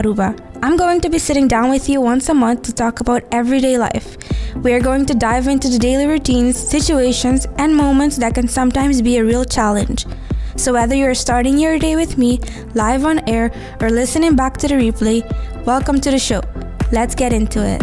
Aruba. I'm going to be sitting down with you once a month to talk about everyday life. We are going to dive into the daily routines, situations, and moments that can sometimes be a real challenge. So whether you're starting your day with me, live on air, or listening back to the replay, welcome to the show. Let's get into it.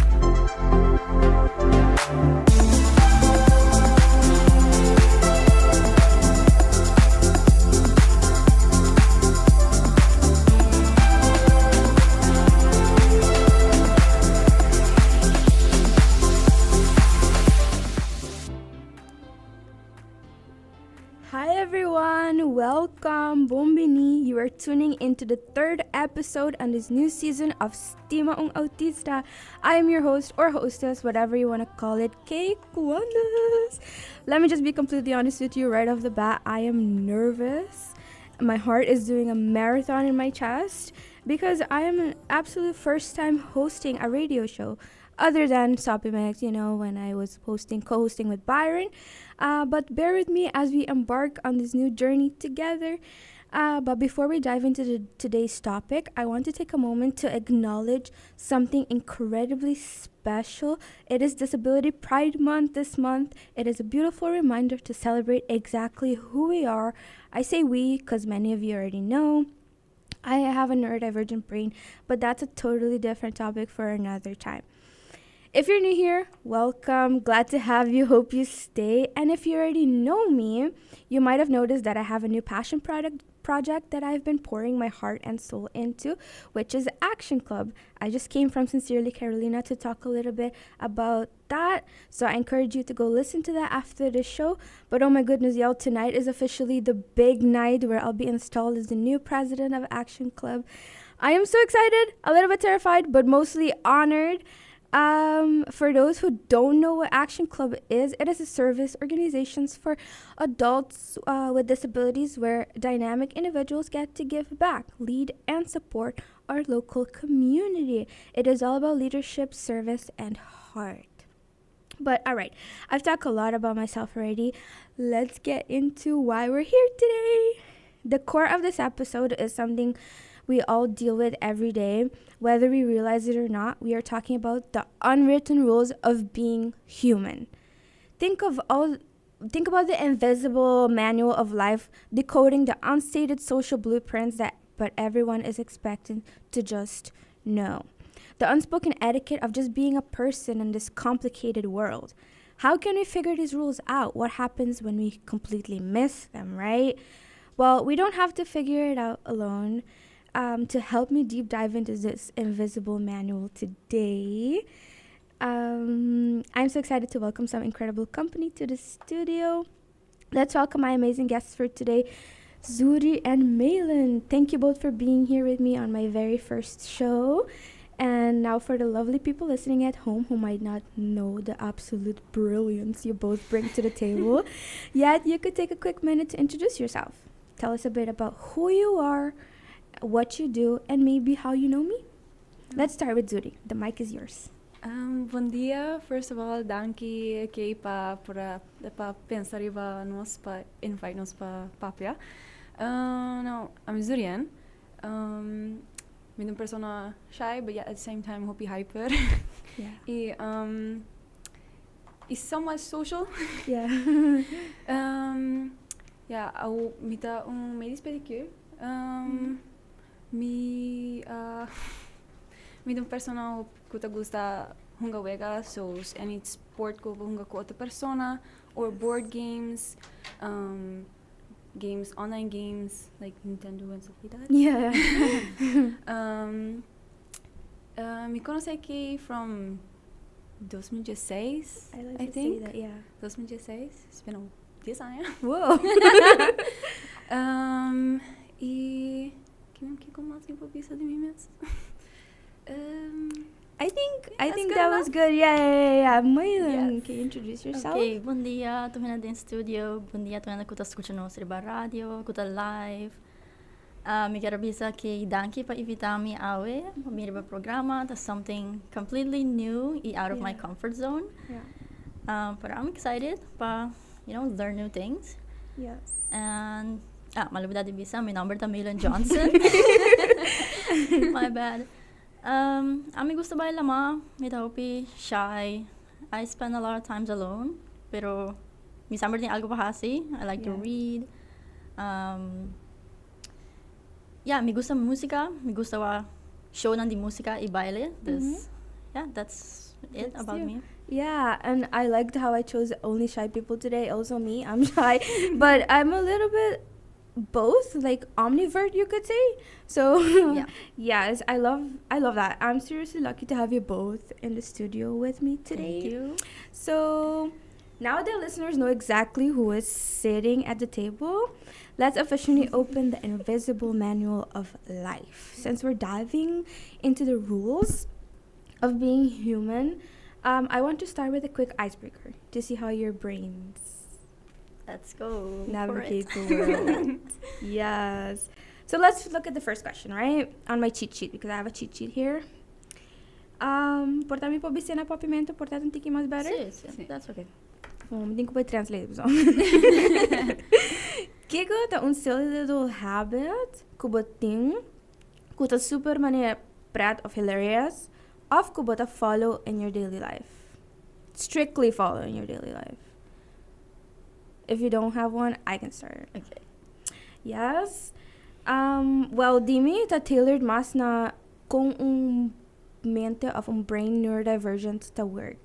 Hi everyone, welcome, Bombini. You are tuning into the third episode on this new season of Stima, Autista. I am your host or hostess, whatever you want to call it, Kay Kwandas. Let me just be completely honest with you right off the bat. I am nervous. My heart is doing a marathon in my chest because I am an absolute first time hosting a radio show. Other than Sopimex, when I was co-hosting with Byron. But bear with me as we embark on this new journey together. But before we dive into today's topic, I want to take a moment to acknowledge something incredibly special. It is Disability Pride Month this month. It is a beautiful reminder to celebrate exactly who we are. I say we because many of you already know. I have a neurodivergent brain, but that's a totally different topic for another time. If you're new here, welcome. Glad to have you. Hope you stay. And if you already know me, you might have noticed that I have a new passion project that I've been pouring my heart and soul into, which is Action Club. I just came from Sincerely Carolina to talk a little bit about that. So I encourage you to go listen to that after the show. But oh my goodness, y'all, tonight is officially the big night where I'll be installed as the new president of Action Club. I am so excited, a little bit terrified, but mostly honored. For those who don't know what Action Club is, it is a service organization for adults with disabilities where dynamic individuals get to give back, lead, and support our local community. It is all about leadership, service, and heart. But all right, I've talked a lot about myself already. Let's get into why we're here today. The core of this episode is something we all deal with every day. Whether we realize it or not, we are talking about the unwritten rules of being human. Think about the invisible manual of life, decoding the unstated social blueprints but everyone is expected to just know. The unspoken etiquette of just being a person in this complicated world. How can we figure these rules out? What happens when we completely miss them, right? Well, we don't have to figure it out alone. To help me deep dive into this invisible manual today, I'm so excited to welcome some incredible company to the studio. Let's welcome my amazing guests for today, Zurienne and Maylan. Thank you both for being here with me on my very first show. And now for the lovely people listening at home who might not know the absolute brilliance you both bring to the table, yet you could take a quick minute to introduce yourself. Tell us a bit about who you are, what you do, and maybe how you know me. Let's start with Zuri. The mic is yours. Bom dia. First of all, danke kay pa pensar iba nos pa invite nos pa papia. No, I'm Zurienne. I'm a persona shy, but yet at the same time hope hyper. Yeah. Is somewhat social. Yeah. Yeah, au mita medis pedicure. Mi un persona que te gusta hunga wega, so any sport ko hunga ko otra persona, or board games, online games like Nintendo and stuff like that. Yeah. Me conoce aquí from 2016, I like I to think. say that, yeah. 2016. It's been 10 años. Whoa. Y ¿qué más info piensa de mí mismo? I think good that enough? was good. Yeah. Maylan, Yes. can you introduce yourself? Okay, bom dia, tô vindo em studio. Bom dia, tô vindo que tá escutando nossa rádio, que tá live. Me quero avisar que danke para invitar-me a meu programa. That's something completely new and out of my comfort zone. Yeah. But I'm excited para, learn new things. Yes. And malibad din bisa, may number ta Maylan Johnson. My bad. Ami gusto ba lama? May taupi shy. I spend a lot of times alone. Pero minsan din algo bahasi. I like to Yeah. read. Yeah, me gusta música. Me gusta wa show ng di música y baile. Yeah, that's it That's about you. me. Yeah, and I liked how I chose only shy people today. Also me, I'm shy, but I'm a little bit both, like omnivert, you could say. So Yeah. yes, I love that. I'm seriously lucky to have you both in the studio with me today. Thank you. So now that listeners know exactly who is sitting at the table, let's officially open the invisible manual of life. Since we're diving into the rules of being human, I want to start with a quick icebreaker to see how your brains Let's go. navigate for the it. world. Yes. So let's look at the first question, right? On my cheat sheet, because I have a cheat sheet here. Porta mi po bisena po pimento, porta tan tiki mas better? Sí, that's okay. Din ko pa translate so. Kiko ta un silly little habit kuboting kuta super mane prat of hilarious of kubota follow in your daily life. Strictly follow in your daily life. If you don't have one, I can start. Okay. Yes. Well, dimi ta tailored mas na kung mente of brain neurodivergent ta work,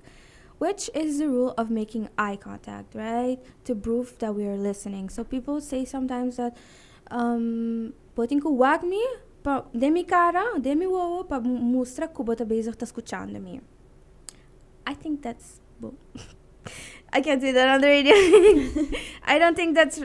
which is the rule of making eye contact, right? To prove that we are listening. So people say sometimes that poting ko wag mi pa demi cara, demi wowo pa mustra ko bota bezig ta escuchando mi. I think that's I can't say that on the radio. I don't think that's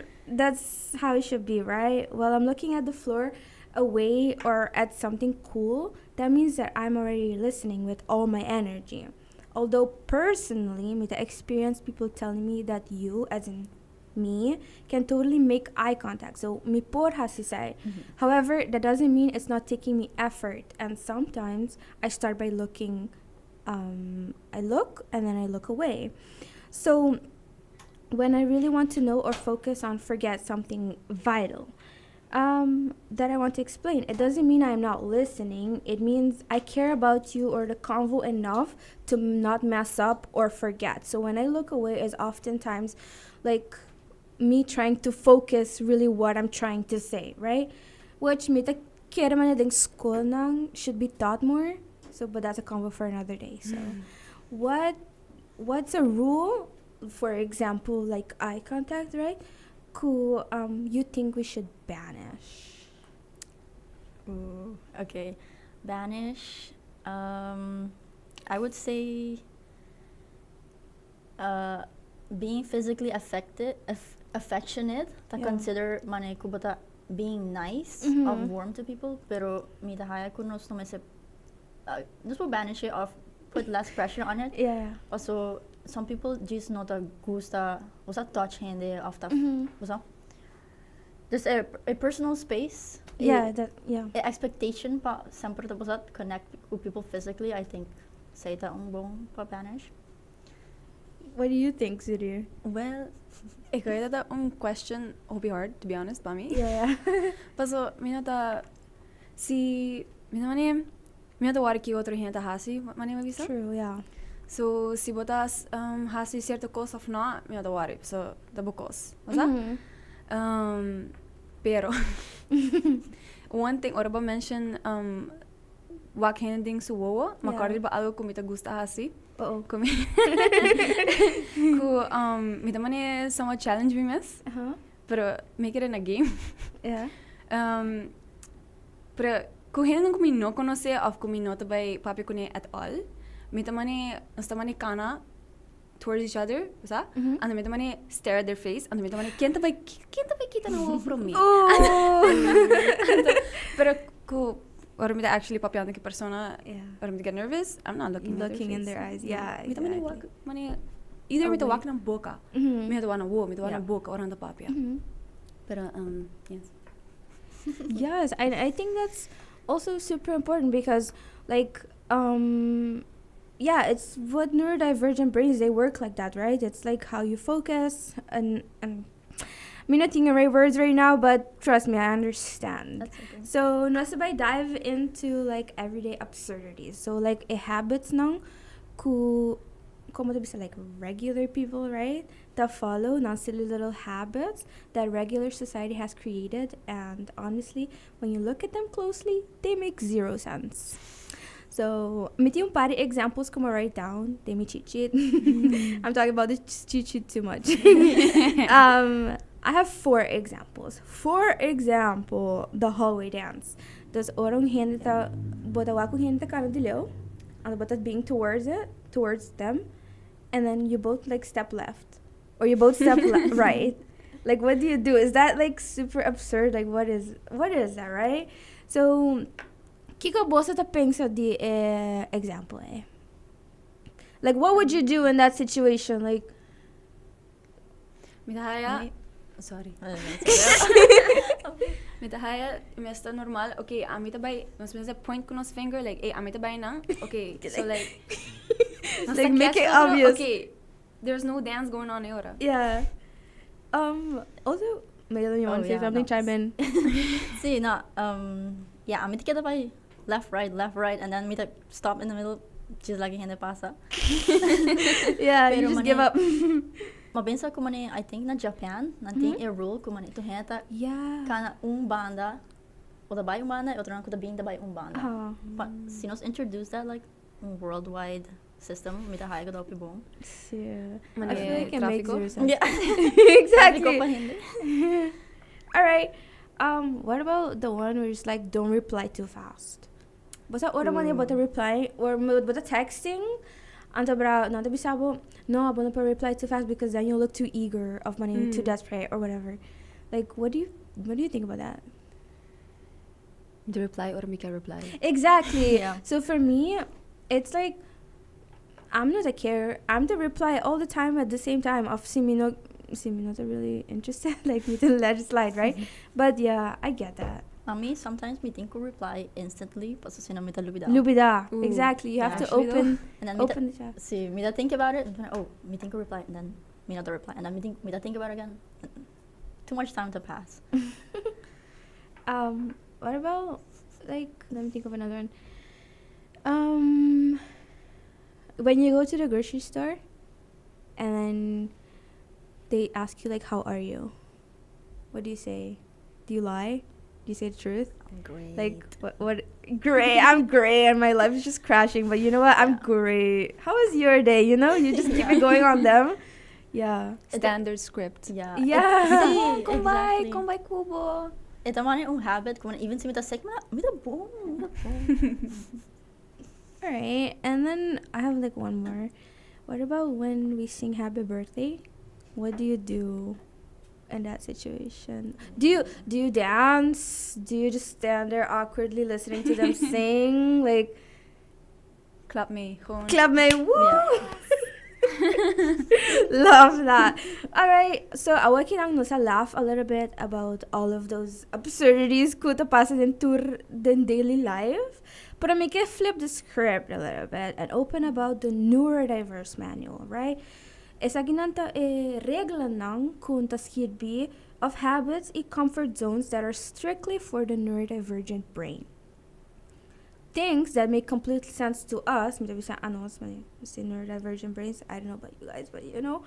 how it should be, right? While I'm looking at the floor away or at something cool, that means that I'm already listening with all my energy. Although personally, me the experience people telling me that you, as in me, can totally make eye contact. So me por hasisay. However, that doesn't mean it's not taking me effort. And sometimes I start by looking. I look and then I look away. So when I really want to know or focus on forget something vital that I want to explain, it doesn't mean I'm not listening. It means I care about you or the convo enough to not mess up or forget. So when I look away is oftentimes like me trying to focus really what I'm trying to say, right? Which me ta kira man na ding school nang should be taught more. So but that's a convo for another day. So what's a rule, for example, like eye contact, right? Who you think we should banish? Ooh, okay. Banish. I would say being physically affectionate. Ta Yeah. consider mane kubota being nice or warm to people. Pero mi tahaya ko nos no se just for banish it or put less pressure on it. Yeah. Also, some people just not gusta wasa touch hindi of the wasa. There's a personal space. Yeah, A expectation pa sempre tapos at connect with people physically. I think say ta ang bong pa banish. What do you think, Zurienne? Well, ik weet dat een question will be hard, to be honest, by me. Yeah. Paso, minata, si, minata wari ki otro gente hasi, mani mavisa? True, yeah. So, si botas hasi cierta cosa of na, minata wari. So, da bukos. Wasa? Pero, one thing, ora ba mention, wak hen ding suwowo, makardi ba algo kumita gusta hasi? Oo. Ku mita mani somewhat challenge me miss, pero make it in a game. Yeah. Pero kung hindi ko no conoce of kung no tabay papi ko ni at all, mita mani kana towards each other, basta? Ano mita mani stare at their face, ano mita mani kenta bay kita na from me. Oh. Pero ko or mita actually papiano ki persona, Yeah. or mita get nervous, I'm not looking In their eyes. Yeah. Mita mani Exactly. wak mani either mita Away. wak ng boka. Mhm. Mita wana wo, mita wana Yeah. boka orang da papia. Mhm. Pero yes. Yes, I think that's also super important because like yeah, it's what neurodivergent brains, they work like that, right? It's like how you focus and me not thinking right words right now, but trust me, I understand. That's okay. So, nasabay dive into like everyday absurdities. So, like a habits nang como to be like regular people, right? That follow non silly little habits that regular society has created, and honestly, when you look at them closely, they make zero sense. So, miti yung pari examples ko write down. They me cheat sheet. I'm talking about this cheat sheet too much. I have 4 examples. For example, the hallway dance. There's orang hindi ta bota wako hindi ta kana dilaw. Ano bota being towards them, and then you both like step left, or you both step right. Like, what do you do? Is that like super absurd? Like, what is that, right? So, Kiko bosa ta pensa di example eh. Like, what would you do in that situation? Like, Mitahaya, sorry. Mitahaya, imesta normal. Okay, amita bay, mas mesa point ko nos finger like, amita bay na. Okay, so like, like make it obvious. Okay, there's no dance going on ahora. Yeah. Also, Maylan, you want to say something? No. Chime in. See, no, yeah, amit kita by left, right, and then meet stop in the middle, just like hindi pasa. Yeah, Pero you just mani- give up. Mabinsa ko man I think na Japan, nanting a rule ko man ito heta Yeah. kana banda, o da bay banda, o da bing da bay banda. Uh, But sinos introduce that like worldwide system, mita haya ko daw pibong. yeah. Mani I feel like it makes traffico? zero sense. Yeah. Exactly. Sabi ko pa hindi. All right. What about the one where it's like don't reply too fast? Basta ora man about the reply or but the texting. Anta bra nanta bisabo no abona pa reply too fast because then you look too eager of money too desperate or whatever. Like what do you think about that? The reply or make a reply. Exactly. Yeah. So for me, it's like I'm not a care. I'm the reply all the time at the same time of Simino not really interested like me to let it slide, right? But yeah, I get that. Me sometimes me think ko reply instantly, paso sino mita lubida. Lubida. Ooh. Exactly. You have to Actually, open And then open the chat. see, me think about it, and then, oh, me think ko reply, and then me not reply, and then me think about it again. Too much time to pass. What about like let me think of another one. When you go to the grocery store and then they ask you like how are you? What do you say? Do you lie? Do you say the truth? I'm great. Like what great. I'm great and my life is just crashing, but you know what? I'm great. How was your day? You know, you just keep it going on them. Yeah. Standard script. Yeah. Yeah. Exactly. Kumbay kubo. Ito man yung habit ko, even si mita sek, mita boom. All right. And then I have like one more. What about when we sing happy birthday? What do you do in that situation? Do you dance? Do you just stand there awkwardly listening to them sing? Like Clap me. Gewoon. club me. Woo! Yeah. Love that. All right. So awa kinang nusa laugh a little bit about all of those absurdities kuta pasa din daily life. But I make it flip the script a little bit and open about the neurodiverse manual, right? Isa ginanta regla nang kung taskid of habits and comfort zones that are strictly for the neurodivergent brain. Things that make complete sense to us, neurodivergent brains, I don't know about you guys, but you know.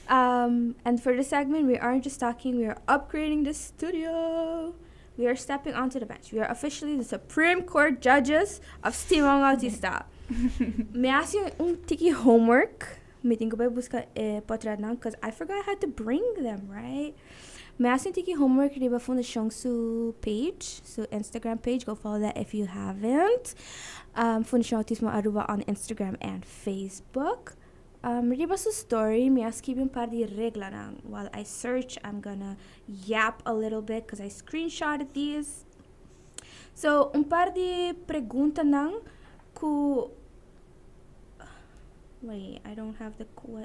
And for this segment, we aren't just talking, we are upgrading the studio. We are stepping onto the bench. We are officially the Supreme Court judges of Stima Autista. May I ask you tiki homework? Meeting ko ba buska potrat na because I forgot I had to bring them, right? May I ask you tiki homework di ba from the Shongsu page, so Instagram page. Go follow that if you haven't. From the Autismo Aruba on Instagram and Facebook. Di ba sa story, may ask you yung par di regla nang. While I search, I'm gonna yap a little bit because I screenshotted these. So, par di pregunta nang ku. Wait, I don't have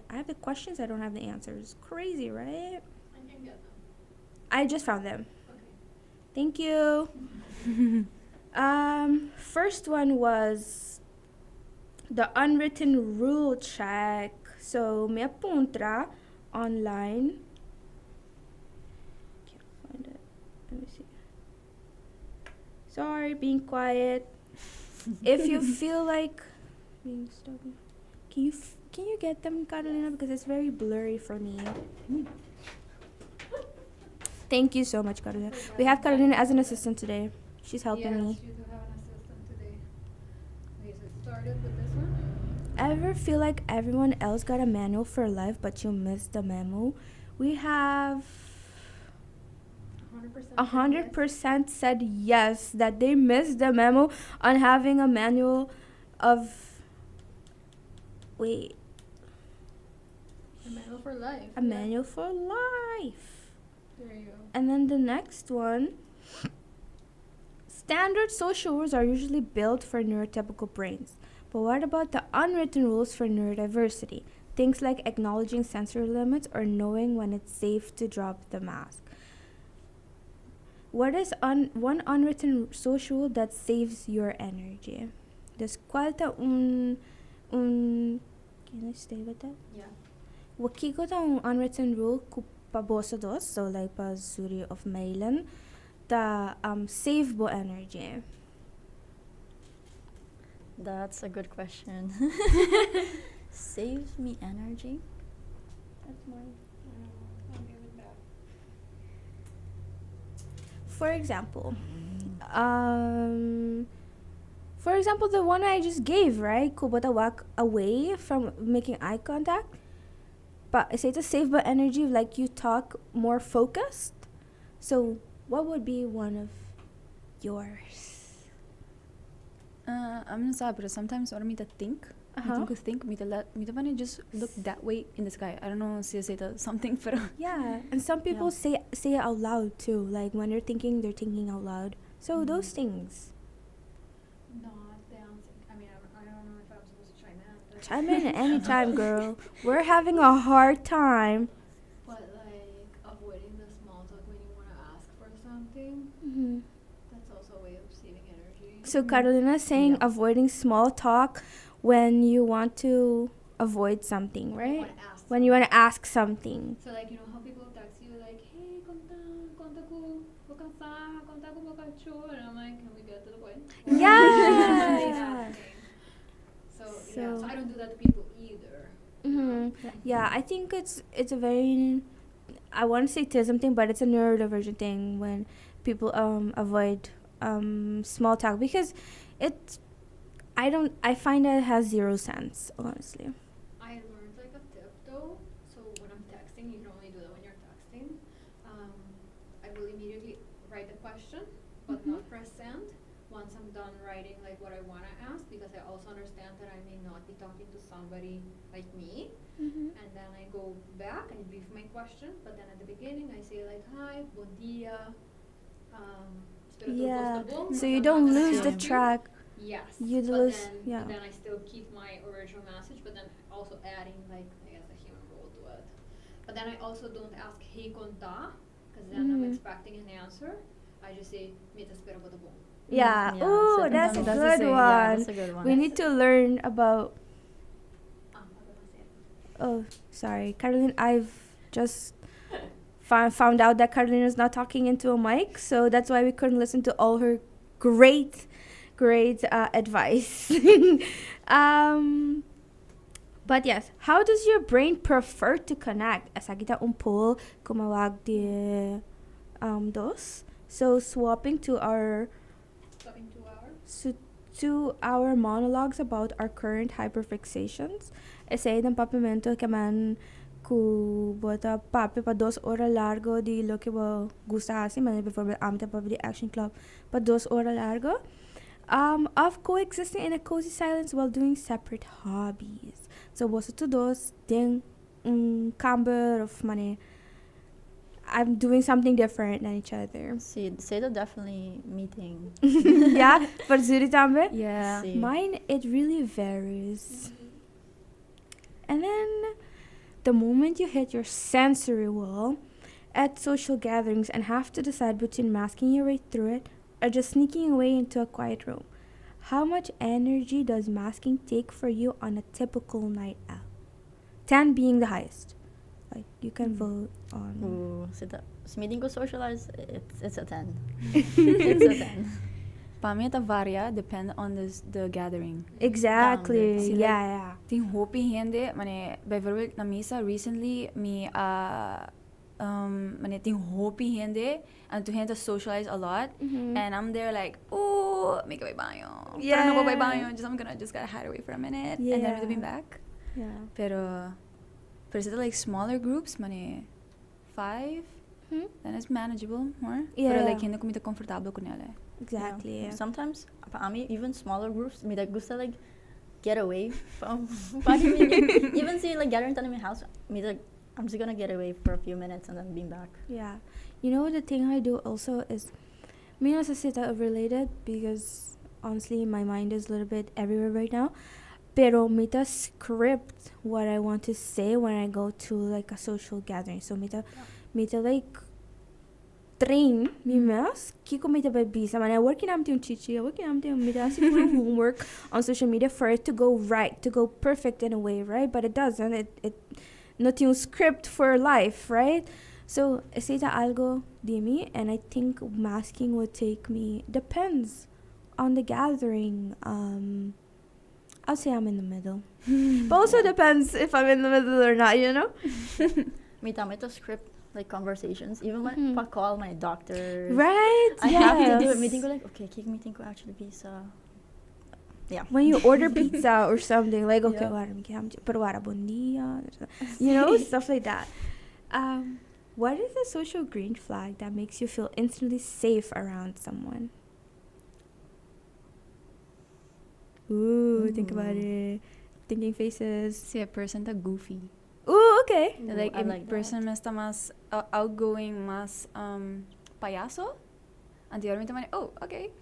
I have the questions, I don't have the answers. Crazy, right? I can get them. I just found them. Okay. Thank you. First one was the unwritten rule check. So, may apuntra online. Let me see. Sorry, being quiet. If you feel like being stubborn, can you get them, Carolina? Because it's very blurry for me. Thank you so much, Carolina. We have Carolina as an assistant today. She's helping me. Yes, you do have an assistant today. Okay, so it started with this one. Ever feel like everyone else got a manual for life, but you missed the memo? We have 100% said yes, that they missed the memo on having a manual of. Wait. A manual for life. A manual for life. There you go. And then the next one. Standard social rules are usually built for neurotypical brains. But what about the unwritten rules for neurodiversity? Things like acknowledging sensory limits or knowing when it's safe to drop the mask. What is one unwritten social rule that saves your energy? Descualta can I stay with that? Yeah. Wakiko ta un unwritten rule ku pa bosa dos, so like pa Zurienne y Maylan, ta save bo energy. That's a good question. Saves me energy? That's mine. I'll give it back. For example, the one I just gave, right? Kubota walk away from making eye contact. But I say to save but energy, like you talk more focused. So what would be one of yours? I'm not sad, but sometimes I want me to think. Uh-huh. Me to wanna just look that way in the sky. I don't know si say something, pero Yeah, and some people say it out loud too. Like when they're thinking out loud. So those things. Not dancing. I mean, I don't know if I'm supposed to chime in. But Chime in at any time, girl. We're having a hard time. But like avoiding the small talk when you want to ask for something, Mm-hmm. that's also a way of saving energy. So Carolina's saying Yeah. avoiding small talk when you want to avoid something, When you right? wanna ask When you want to ask something. So like, you know how people text you like, hey, conta ko, conta ko bakacho, and I'm like, can we get to the point? Yeah. So I don't do that to people either. Mm-hmm. Yeah, I think it's a very, I want to say tism thing, but it's a neurodivergent thing when people avoid small talk, because I find that it has zero sense, honestly. I learned like a tip though. So when I'm texting, you can only do that when you're texting. I will immediately write the question, but not press send once I'm done writing like what I want to ask, because I also understand that I may not be talking to somebody like me. Mm-hmm. And then I go back and brief my question, but then at the beginning I say like, hi, bon dia, espero tu Yeah, gusto bom, so but you I'm don't not gonna lose the ask you. track. Yes. You but lose- then, yeah. But then I still keep my original message, but then also adding like, I guess, a human role to it. But then I also don't ask hey conta, because then I'm Mhm. expecting an answer. I just say me te espero boto bom. Yeah. Yeah, Ooh, so that's a that's good the same. one. Yeah, that's a good one. We need to learn about. I'm not gonna say it. Oh, sorry, Caroline. I've just found out that Carolina's not talking into a mic, so that's why we couldn't listen to all her great advice. But yes, how does your brain prefer to connect? Asa kita poll kumawag di dos. So swapping to our Talking 2 hours. So, to our monologues about our current hyperfixations, essay ng papimento que man ku bota papi pa 2 horas largo di lo que bo gusta asi man before amita pa di action club pa 2 horas largo. Of coexisting in a cozy silence while doing separate hobbies. So bosa to dos ding camber of money. I'm doing something different than each other. See, Seda definitely meeting. Yeah, for Zuri tambe. yeah. See. Mine, it really varies. And then the moment you hit your sensory wall at social gatherings and have to decide between masking your way through it or just sneaking away into a quiet room, how much energy does masking take for you on a typical night out? 10 being the highest. Like, you can vote on. Ooh, Seda. sa meeting ko socialize, it's a 10. It's a 10. Pami ta varia depend on the gathering. Exactly. Sila- Yeah. Ting hopi hindi mane bijvoorbeeld na misa recently mi mane ting hopi hindi and to hand to socialize a lot and I'm there like oh make a banyo. Yeah. Pero no ba banyo just I'm gonna just gotta hide away for a minute and then we'll be back. Yeah. Pero sa like smaller groups mane 5 then it's manageable more. Yeah. Pero like hindi ko mita comfortable ko nila. Exactly. Yeah. Sometimes, even smaller groups, me that gusta like get away from. Even see like gathering time in my house, me like I'm just gonna get away for a few minutes and then be back. Yeah. You know, the thing I do also is, me as a sita related because honestly my mind is a little bit everywhere right now. Pero mita script what I want to say when I go to like a social gathering. So mita like train me mas kiko mita ba bisa man I working am yung chichi working am yung mita si puro homework on social media for it to go right, to go perfect in a way, right? But it doesn't. It not yung script for life, right? So esita algo di me, and I think masking would take me depends on the gathering. I'll say I'm in the middle. But also depends if I'm in the middle or not, you know? Me to script like conversations. Even when I call my doctor. Right? I have to do it. Meeting ko like, okay, kik meeting ko actually bisa. Yeah. When you order pizza or something, like, okay, Yeah. pero wara bon dia, you know, stuff like that. What is a social green flag that makes you feel instantly safe around someone? Ooh, think about it. Thinking faces. Si a person ta goofy. Ooh, okay. Ooh, Like I if like person that. mas ta mas outgoing, mas payaso. And the other man, oh, okay.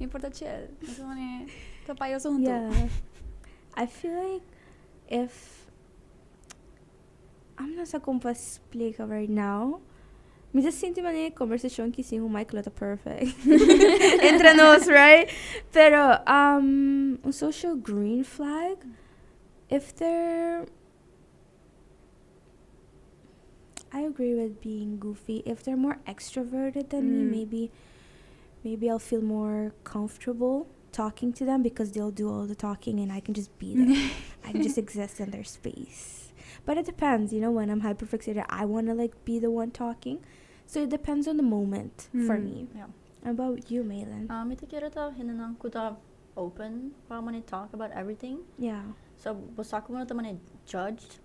Me importa chill. Mas man ta payaso junto. Yeah. I feel like if I'm nasa kung pa-explica right now, me just sinti man conversation kisi yung mic lota perfect. Entre nos, right? Pero, a social green flag, if they're, I agree with being goofy. If they're more extroverted than me, maybe I'll feel more comfortable talking to them because they'll do all the talking and I can just be there. I can just exist in their space. But it depends, you know, when I'm hyperfixated, I want to like be the one talking. So it depends on the moment for me. Yeah. How about you, Maylan? Ito kira ta hinanang ko ta open para man talk about everything. Yeah. So basta ko muna ta man judged.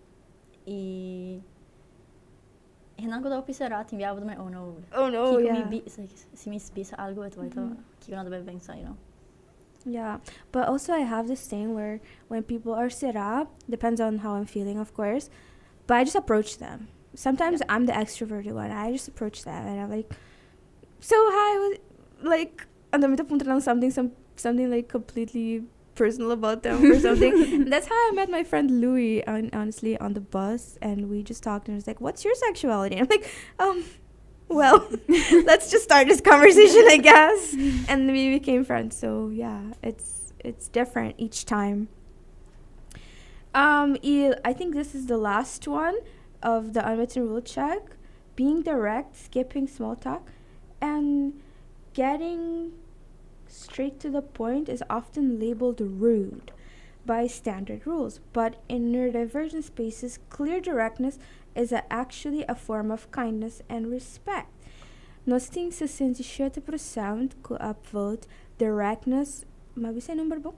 Hinang ko daw pisara timbi abot man oh no. Oh no, Kiko yeah. mi si mis bisa algo ito kiko na ta bebeng sa, you know. Yeah, but also I have this thing where when people are sit up, depends on how I'm feeling, of course, but I just approach them. Sometimes I'm the extroverted one. I just approach them and I'm like, so hi, like, and then punta lang something like completely personal about them or something. And that's how I met my friend Louis, honestly, on the bus, and we just talked and it was like, what's your sexuality? And I'm like, well, let's just start this conversation, I guess. And we became friends. So yeah, it's different each time. I think this is the last one of the unwritten rule check. Being direct, skipping small talk, and getting straight to the point is often labeled rude by standard rules. But in neurodivergent spaces, clear directness is actually a form of kindness and respect. Nós temos 67% que upvote directness. Mabisa yung number ba?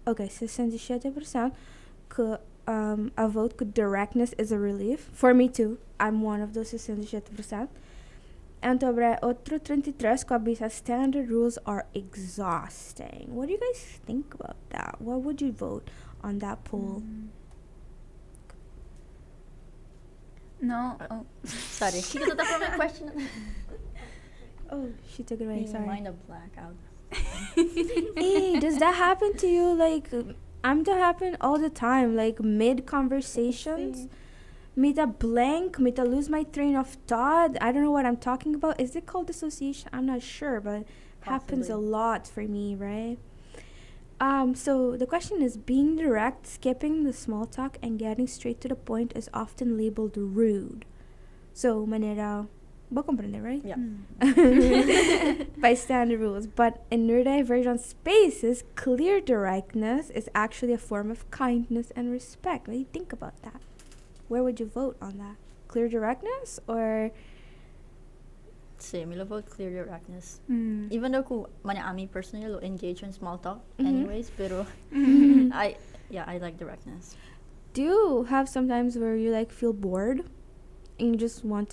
Okay, 67% que vote que directness is a relief. For me too. I'm one of those 67%. And sobre otro 33 que abisa standard rules are exhausting. What do you guys think about that? What would you vote on that poll? No. Oh. Sorry. Kiko ta from my question. Oh, she took it away. Sorry. Mind a blackout. Hey, does that happen to you? Like, I'm to happen all the time. Like mid conversations, me to blank, me to lose my train of thought. I don't know what I'm talking about. Is it called dissociation? I'm not sure, but it happens a lot for me, right? So the question is, being direct, skipping the small talk, and getting straight to the point is often labeled rude. So, manera, Ba comprende, right? Yeah. By standard rules. But in neurodivergent spaces, clear directness is actually a form of kindness and respect. What do you think about that? Where would you vote on that? Clear directness or Same, I vote clear directness. Mm. Even though kung ani personally lo engage in small talk Mhm. anyways, pero I like directness. do you have sometimes where you like feel bored and you just want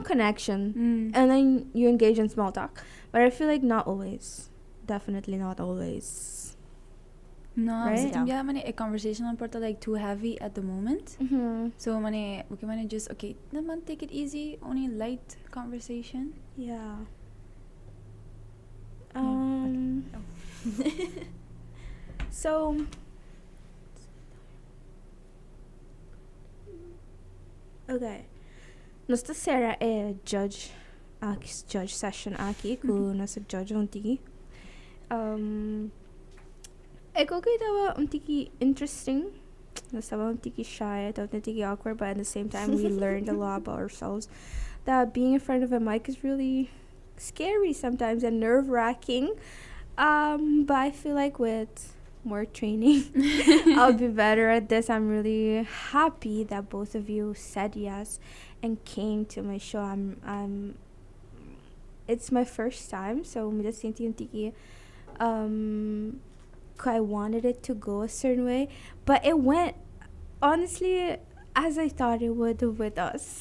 connection Mm. and then you engage in small talk? But I feel like not always. Definitely not always. No, Right? right? Yeah, mani a conversation on porta like too heavy at the moment. Mm-hmm. So mani we can just okay, naman take it easy, only light conversation. Yeah. So okay. Nasta Sarah judge session aki ku nasa judge unti. Eko kita wa unti interesting. Nasa ba unti shy, unti awkward, but at the same time we learned a lot about ourselves. That being in front of a mic is really scary sometimes and nerve-wracking. But I feel like with more training, I'll be better at this. I'm really happy that both of you said yes and came to my show. It's my first time, so I wanted it to go a certain way, but it went honestly as I thought it would with us.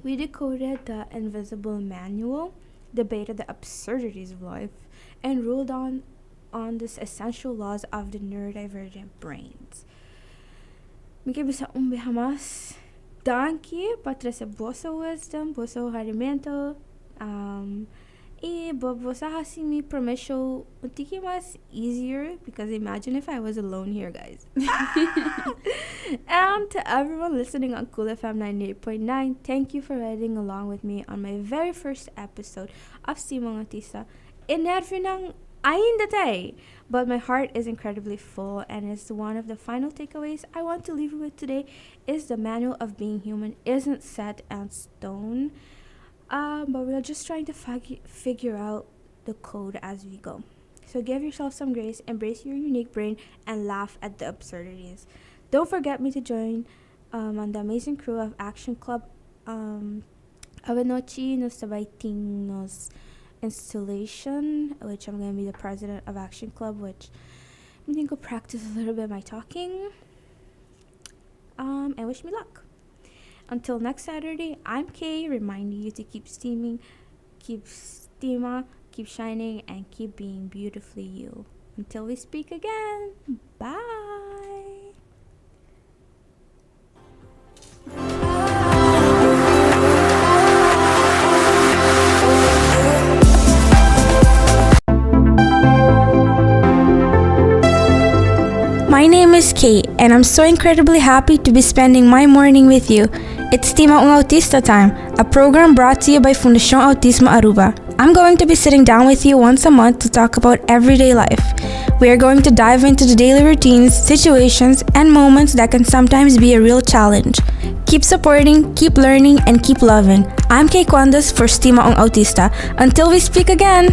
We decoded the invisible manual, debated the absurdities of life, and ruled on these essential laws of the neurodivergent brains. Mika bisa umbihamas danki patra sa bosa wisdom, bosa harimento, bosa hasimi permission utiki mas easier because imagine if I was alone here, guys. And to everyone listening on Cool FM 98.9, thank you for riding along with me on my very first episode of Stima Autista. Inervi ng ayin datay, but my heart is incredibly full, and it's one of the final takeaways I want to leave you with today is the manual of being human isn't set in stone. But we're just trying to figure out the code as we go. So give yourself some grace, embrace your unique brain, and laugh at the absurdities. Don't forget me to join on the amazing crew of Action Club. Avenochi nos sabaiting nos installation, which I'm going to be the president of Action Club, which I'm going to go practice a little bit of my talking. And wish me luck. Until next Saturday, I'm Kay, reminding you to keep steaming, keep Stima, keep shining, and keep being beautifully you. Until we speak again, bye! My name is Kate, and I'm so incredibly happy to be spending my morning with you. It's Stima Autista time, a program brought to you by Fundación Autismo Aruba. I'm going to be sitting down with you once a month to talk about everyday life. We are going to dive into the daily routines, situations, and moments that can sometimes be a real challenge. Keep supporting, keep learning, and keep loving. I'm Kay Kwandas for Stima Autista. Until we speak again!